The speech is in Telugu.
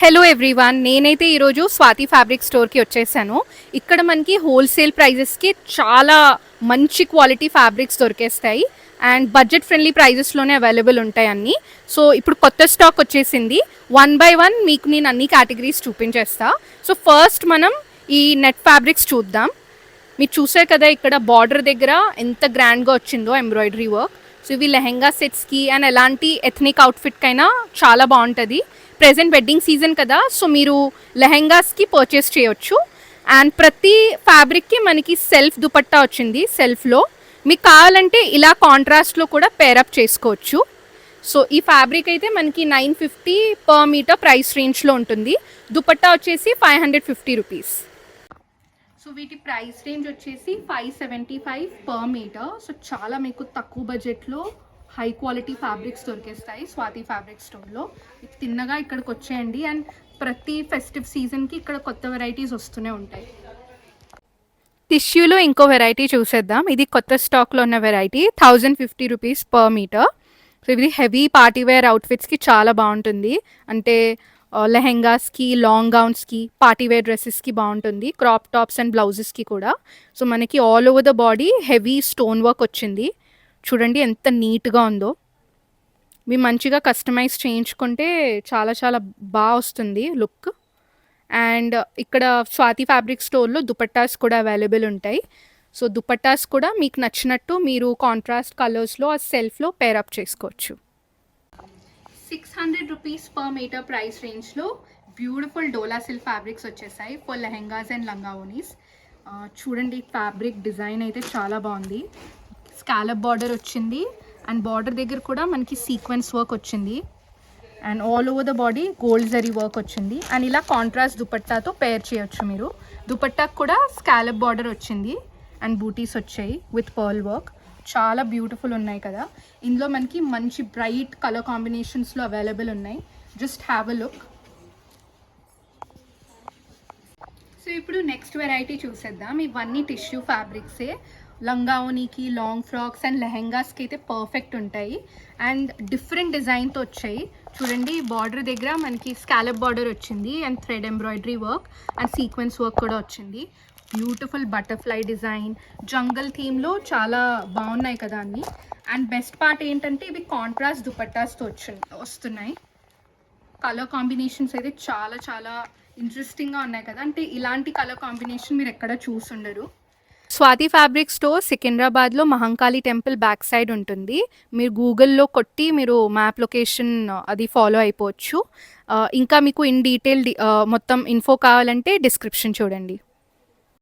హలో ఎవ్రీవన్, నేనైతే ఈరోజు స్వాతి ఫ్యాబ్రిక్ స్టోర్కి వచ్చేసాను. ఇక్కడ మనకి హోల్సేల్ ప్రైజెస్కి చాలా మంచి క్వాలిటీ ఫ్యాబ్రిక్స్ దొరికేస్తాయి అండ్ బడ్జెట్ ఫ్రెండ్లీ ప్రైజెస్లోనే అవైలబుల్ ఉంటాయి అన్నీ. సో ఇప్పుడు కొత్త స్టాక్ వచ్చేసింది. 1 by 1 మీకు నేను అన్ని కేటగిరీస్ చూపించేస్తా. సో ఫస్ట్ మనం ఈ నెట్ ఫ్యాబ్రిక్స్ చూద్దాం. మీరు చూసారు కదా ఇక్కడ బార్డర్ దగ్గర ఎంత గ్రాండ్గా వచ్చిందో ఎంబ్రాయిడరీ వర్క్. సో ఇవి లెహెంగా సెట్స్కి అండ్ ఎలాంటి ఎథ్నిక్ అవుట్ఫిట్కైనా చాలా బాగుంటుంది. ప్రెజెంట్ వెడ్డింగ్ సీజన్ కదా, సో మీరు లెహెంగాస్కి పర్చేస్ చేయొచ్చు. అండ్ ప్రతి ఫ్యాబ్రిక్కి మనకి సెల్ఫ్ దుపట్టా వచ్చింది. సెల్ఫ్లో మీకు కావాలంటే ఇలా కాంట్రాస్ట్లో కూడా పేరప్ చేసుకోవచ్చు. సో ఈ ఫ్యాబ్రిక్ అయితే మనకి 950 per మీటర్ ప్రైస్ రేంజ్లో ఉంటుంది. దుపట్టా వచ్చేసి 550 రూపీస్. సో వీటి ప్రైస్ రేంజ్ వచ్చేసి 575 per మీటర్. సో చాలా మీకు తక్కువ బడ్జెట్లో హై క్వాలిటీ ఫ్యాబ్రిక్స్ దొరికేస్తాయి స్వాతి ఫ్యాబ్రిక్ స్టోర్లో. తిన్నగా ఇక్కడికి వచ్చేయండి అండ్ ప్రతి ఫెస్టివ్ సీజన్కి ఇక్కడ కొత్త వెరైటీస్ వస్తూనే ఉంటాయి. టిష్యూలో ఇంకో వెరైటీ చూసేద్దాం. ఇది కొత్త స్టాక్లో ఉన్న variety 1050 rupees per metre. So ఇది హెవీ పార్టీవేర్ అవుట్ఫిట్స్కి చాలా బాగుంటుంది. అంటే లెహెంగాస్కి, లాంగ్ గౌన్స్కి, పార్టీవేర్ డ్రెస్సెస్కి బాగుంటుంది. క్రాప్ టాప్స్ అండ్ బ్లౌజెస్కి కూడా. సో మనకి all over the body heavy stone work వచ్చింది. చూడండి ఎంత నీట్గా ఉందో. మీరు మంచిగా కస్టమైజ్ చేయించుకుంటే చాలా చాలా బాగా వస్తుంది లుక్. అండ్ ఇక్కడ స్వాతి ఫ్యాబ్రిక్ స్టోర్లో దుపట్టాస్ కూడా అవైలబుల్ ఉంటాయి. సో దుపట్టాస్ కూడా మీకు నచ్చినట్టు మీరు కాంట్రాస్ట్ కలర్స్లో ఆ సెల్ఫ్లో పేరప్ చేసుకోవచ్చు. 600 రూపీస్ per మీటర్ ప్రైస్ రేంజ్లో బ్యూటిఫుల్ డోలా సిల్క్ ఫ్యాబ్రిక్స్ వచ్చేసాయి ఫర్ లెహెంగాస్ అండ్ లంగావోనీస్. చూడండి ఫ్యాబ్రిక్ డిజైన్ అయితే చాలా బాగుంది. స్కాలప్ బార్డర్ వచ్చింది అండ్ బార్డర్ దగ్గర కూడా మనకి సీక్వెన్స్ వర్క్ వచ్చింది and all over the body gold zari work వచ్చింది. అండ్ ఇలా కాంట్రాస్ట్ దుపట్టాతో పేర్ చేయొచ్చు మీరు. దుపట్టాకు కూడా స్కాలప్ బార్డర్ వచ్చింది అండ్ బూటీస్ వచ్చాయి విత్ పర్ల్ వర్క్. చాలా బ్యూటిఫుల్ ఉన్నాయి కదా. ఇందులో మనకి మంచి బ్రైట్ కలర్ కాంబినేషన్స్లో అవైలబుల్ ఉన్నాయి. Just have a look. So ఇప్పుడు నెక్స్ట్ వెరైటీ చూసేద్దాం. ఇవన్నీ టిష్యూ ఫ్యాబ్రిక్సే. లంగావోనీకి, లాంగ్ ఫ్రాక్స్ అండ్ లెహెంగాస్కి అయితే పర్ఫెక్ట్ ఉంటాయి అండ్ డిఫరెంట్ డిజైన్తో వచ్చాయి. చూడండి బార్డర్ దగ్గర మనకి స్కాలప్ బార్డర్ వచ్చింది and thread embroidery work and sequence work కూడా వచ్చింది. బ్యూటిఫుల్ బటర్ఫ్లై డిజైన్, జంగల్ థీమ్లో చాలా బాగున్నాయి కదా అన్నీ. అండ్ బెస్ట్ పార్ట్ ఏంటంటే ఇవి కాంట్రాస్ట్ దుపట్టాస్తో వస్తున్నాయి. కలర్ కాంబినేషన్స్ అయితే చాలా చాలా ఇంట్రెస్టింగ్గా ఉన్నాయి కదా. అంటే ఇలాంటి కలర్ కాంబినేషన్ మీరు ఎక్కడ చూసుండరు. స్వాతి ఫ్యాబ్రిక్ స్టోర్ సికింద్రాబాద్లో మహంకాళి టెంపుల్ బ్యాక్ సైడ్ ఉంటుంది. మీరు గూగుల్లో కొట్టి మీరు మ్యాప్ లొకేషన్ అది ఫాలో అయిపోవచ్చు. ఇంకా మీకు ఇన్ డీటెయిల్ మొత్తం ఇన్ఫో కావాలంటే డిస్క్రిప్షన్ చూడండి.